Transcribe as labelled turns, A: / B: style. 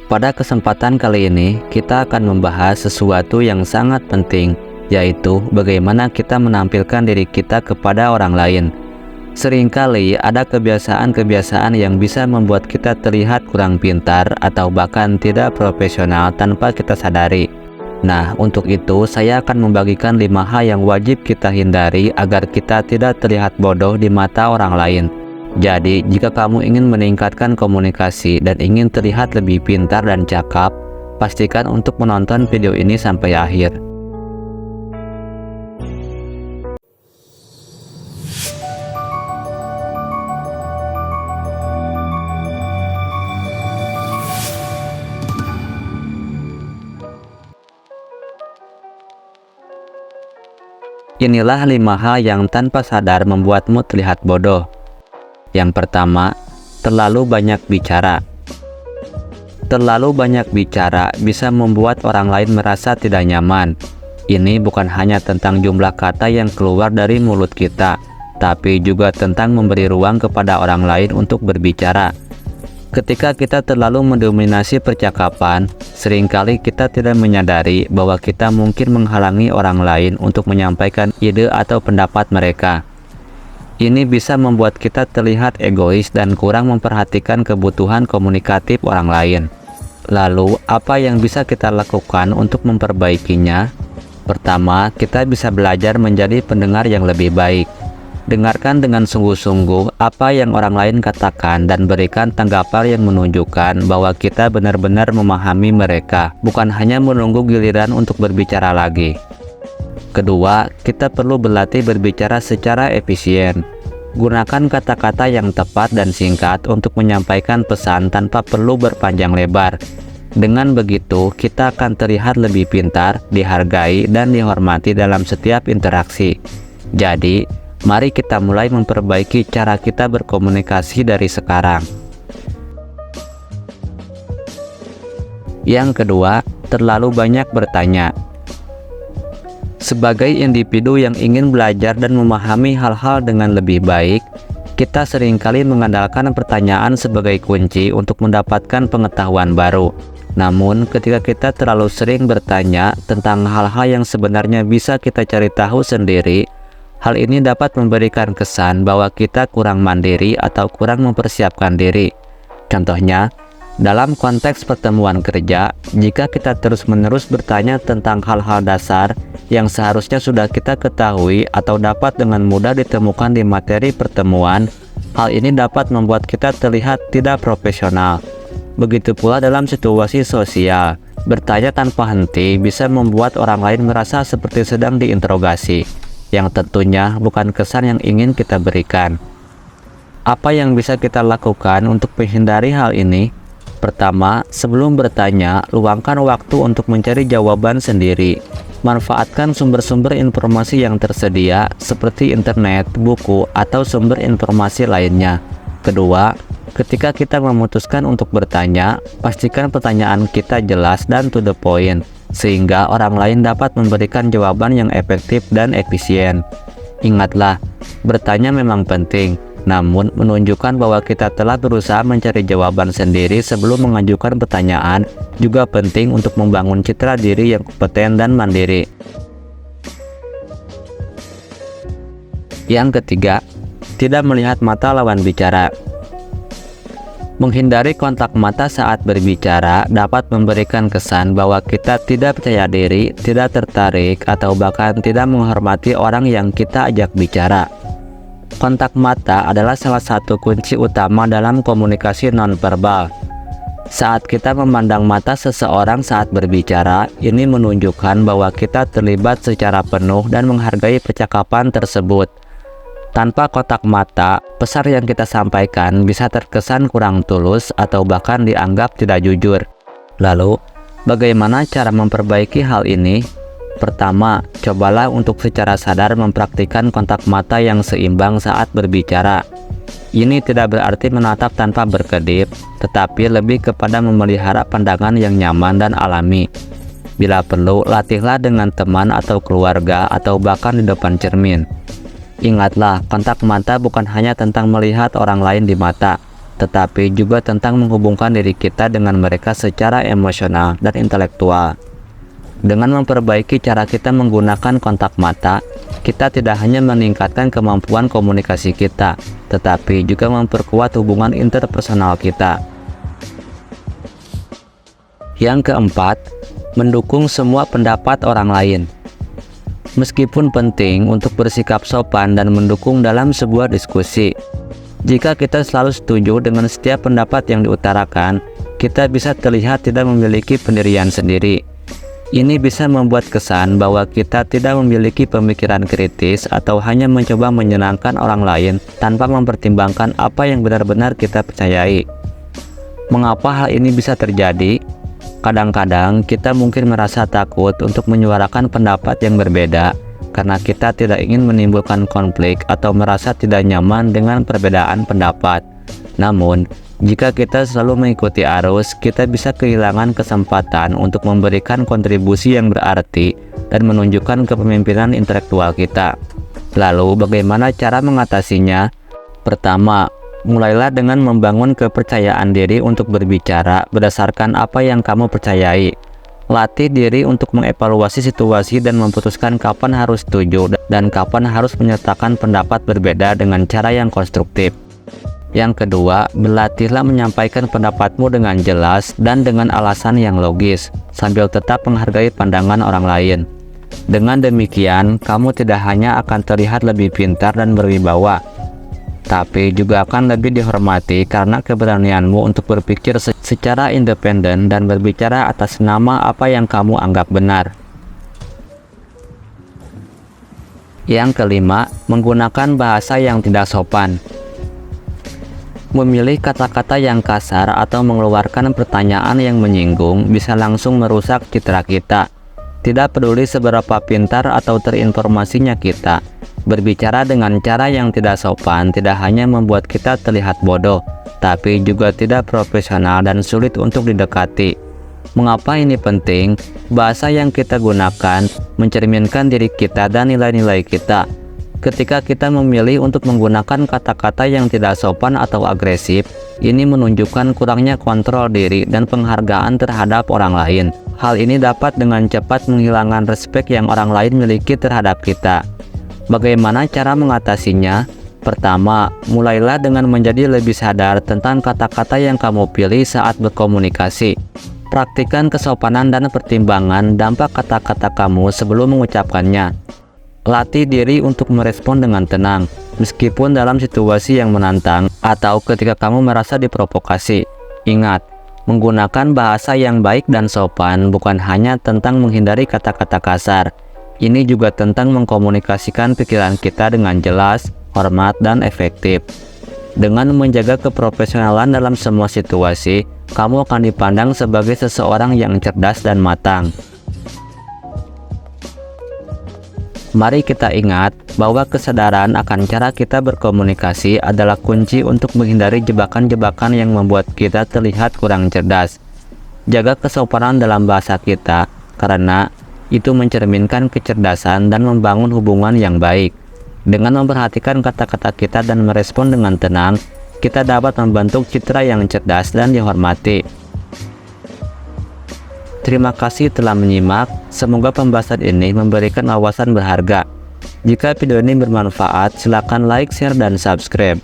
A: Pada kesempatan kali ini, kita akan membahas sesuatu yang sangat penting, yaitu bagaimana kita menampilkan diri kita kepada orang lain. Seringkali ada kebiasaan-kebiasaan yang bisa membuat kita terlihat kurang pintar atau bahkan tidak profesional tanpa kita sadari. Nah, untuk itu saya akan membagikan 5 hal yang wajib kita hindari agar kita tidak terlihat bodoh di mata orang lain. Jadi, jika kamu ingin meningkatkan komunikasi dan ingin terlihat lebih pintar dan cakap, pastikan untuk menonton video ini sampai akhir. Inilah 5 hal yang tanpa sadar membuatmu terlihat bodoh. Yang pertama, terlalu banyak bicara. Terlalu banyak bicara bisa membuat orang lain merasa tidak nyaman. Ini bukan hanya tentang jumlah kata yang keluar dari mulut kita, tapi juga tentang memberi ruang kepada orang lain untuk berbicara. Ketika kita terlalu mendominasi percakapan, seringkali kita tidak menyadari bahwa kita mungkin menghalangi orang lain untuk menyampaikan ide atau pendapat mereka. Ini bisa membuat kita terlihat egois dan kurang memperhatikan kebutuhan komunikatif orang lain. Lalu, apa yang bisa kita lakukan untuk memperbaikinya? Pertama, kita bisa belajar menjadi pendengar yang lebih baik. Dengarkan dengan sungguh-sungguh apa yang orang lain katakan dan berikan tanggapan yang menunjukkan bahwa kita benar-benar memahami mereka, bukan hanya menunggu giliran untuk berbicara lagi. Kedua, kita perlu berlatih berbicara secara efisien. Gunakan kata-kata yang tepat dan singkat untuk menyampaikan pesan tanpa perlu berpanjang lebar. Dengan begitu, kita akan terlihat lebih pintar, dihargai, dan dihormati dalam setiap interaksi. Jadi, mari kita mulai memperbaiki cara kita berkomunikasi dari sekarang. Yang kedua, terlalu banyak bertanya. Sebagai individu yang ingin belajar dan memahami hal-hal dengan lebih baik, kita seringkali mengandalkan pertanyaan sebagai kunci untuk mendapatkan pengetahuan baru. Namun, ketika kita terlalu sering bertanya tentang hal-hal yang sebenarnya bisa kita cari tahu sendiri, hal ini dapat memberikan kesan bahwa kita kurang mandiri atau kurang mempersiapkan diri. Contohnya, dalam konteks pertemuan kerja, jika kita terus-menerus bertanya tentang hal-hal dasar yang seharusnya sudah kita ketahui atau dapat dengan mudah ditemukan di materi pertemuan, hal ini dapat membuat kita terlihat tidak profesional. Begitu pula dalam situasi sosial, bertanya tanpa henti bisa membuat orang lain merasa seperti sedang diinterogasi, yang tentunya bukan kesan yang ingin kita berikan. Apa yang bisa kita lakukan untuk menghindari hal ini? Pertama, sebelum bertanya, luangkan waktu untuk mencari jawaban sendiri. Manfaatkan sumber-sumber informasi yang tersedia seperti internet, buku, atau sumber informasi lainnya. Kedua, ketika kita memutuskan untuk bertanya, pastikan pertanyaan kita jelas dan to the point, sehingga orang lain dapat memberikan jawaban yang efektif dan efisien. Ingatlah, bertanya memang penting, namun menunjukkan bahwa kita telah berusaha mencari jawaban sendiri sebelum mengajukan pertanyaan juga penting untuk membangun citra diri yang kompeten dan mandiri. Yang ketiga, tidak melihat mata lawan bicara. Menghindari kontak mata saat berbicara dapat memberikan kesan bahwa kita tidak percaya diri, tidak tertarik, atau bahkan tidak menghormati orang yang kita ajak bicara. Kontak mata adalah salah satu kunci utama dalam komunikasi nonverbal. Saat kita memandang mata seseorang saat berbicara, ini menunjukkan bahwa kita terlibat secara penuh dan menghargai percakapan tersebut. Tanpa kontak mata, pesan yang kita sampaikan bisa terkesan kurang tulus atau bahkan dianggap tidak jujur. Lalu, bagaimana cara memperbaiki hal ini? Pertama, cobalah untuk secara sadar mempraktikkan kontak mata yang seimbang saat berbicara. Ini tidak berarti menatap tanpa berkedip, tetapi lebih kepada memelihara pandangan yang nyaman dan alami. Bila perlu, latihlah dengan teman atau keluarga atau bahkan di depan cermin. Ingatlah, kontak mata bukan hanya tentang melihat orang lain di mata, tetapi juga tentang menghubungkan diri kita dengan mereka secara emosional dan intelektual. Dengan memperbaiki cara kita menggunakan kontak mata, kita tidak hanya meningkatkan kemampuan komunikasi kita, tetapi juga memperkuat hubungan interpersonal kita. Yang keempat, mendukung semua pendapat orang lain. Meskipun penting untuk bersikap sopan dan mendukung dalam sebuah diskusi, jika kita selalu setuju dengan setiap pendapat yang diutarakan, kita bisa terlihat tidak memiliki pendirian sendiri. Ini bisa membuat kesan bahwa kita tidak memiliki pemikiran kritis atau hanya mencoba menyenangkan orang lain tanpa mempertimbangkan apa yang benar-benar kita percayai. Mengapa hal ini bisa terjadi? Kadang-kadang kita mungkin merasa takut untuk menyuarakan pendapat yang berbeda karena kita tidak ingin menimbulkan konflik atau merasa tidak nyaman dengan perbedaan pendapat. Namun, jika kita selalu mengikuti arus, kita bisa kehilangan kesempatan untuk memberikan kontribusi yang berarti dan menunjukkan kepemimpinan intelektual kita. Lalu, bagaimana cara mengatasinya? Pertama, mulailah dengan membangun kepercayaan diri untuk berbicara berdasarkan apa yang kamu percayai. Latih diri untuk mengevaluasi situasi dan memutuskan kapan harus setuju dan kapan harus menyertakan pendapat berbeda dengan cara yang konstruktif. Yang kedua, berlatihlah menyampaikan pendapatmu dengan jelas dan dengan alasan yang logis, sambil tetap menghargai pandangan orang lain. Dengan demikian, kamu tidak hanya akan terlihat lebih pintar dan berwibawa, tapi juga akan lebih dihormati karena keberanianmu untuk berpikir secara independen dan berbicara atas nama apa yang kamu anggap benar. Yang kelima, menggunakan bahasa yang tidak sopan. Memilih kata-kata yang kasar atau mengeluarkan pertanyaan yang menyinggung bisa langsung merusak citra kita. Tidak peduli seberapa pintar atau terinformasinya kita, berbicara dengan cara yang tidak sopan tidak hanya membuat kita terlihat bodoh, tapi juga tidak profesional dan sulit untuk didekati. Mengapa ini penting? Bahasa yang kita gunakan mencerminkan diri kita dan nilai-nilai kita. Ketika kita memilih untuk menggunakan kata-kata yang tidak sopan atau agresif, ini menunjukkan kurangnya kontrol diri dan penghargaan terhadap orang lain. Hal ini dapat dengan cepat menghilangkan respek yang orang lain miliki terhadap kita. Bagaimana cara mengatasinya? Pertama, mulailah dengan menjadi lebih sadar tentang kata-kata yang kamu pilih saat berkomunikasi. Praktikkan kesopanan dan pertimbangan dampak kata-kata kamu sebelum mengucapkannya. Latih diri untuk merespon dengan tenang, meskipun dalam situasi yang menantang atau ketika kamu merasa diprovokasi. Ingat, menggunakan bahasa yang baik dan sopan bukan hanya tentang menghindari kata-kata kasar. Ini juga tentang mengkomunikasikan pikiran kita dengan jelas, hormat, dan efektif. Dengan menjaga keprofesionalan dalam semua situasi, kamu akan dipandang sebagai seseorang yang cerdas dan matang. Mari kita ingat bahwa kesadaran akan cara kita berkomunikasi adalah kunci untuk menghindari jebakan-jebakan yang membuat kita terlihat kurang cerdas. Jaga kesopanan dalam bahasa kita, karena itu mencerminkan kecerdasan dan membangun hubungan yang baik. Dengan memperhatikan kata-kata kita dan merespon dengan tenang, kita dapat membentuk citra yang cerdas dan dihormati. Terima kasih telah menyimak, semoga pembahasan ini memberikan wawasan berharga. Jika video ini bermanfaat, silakan like, share, dan subscribe.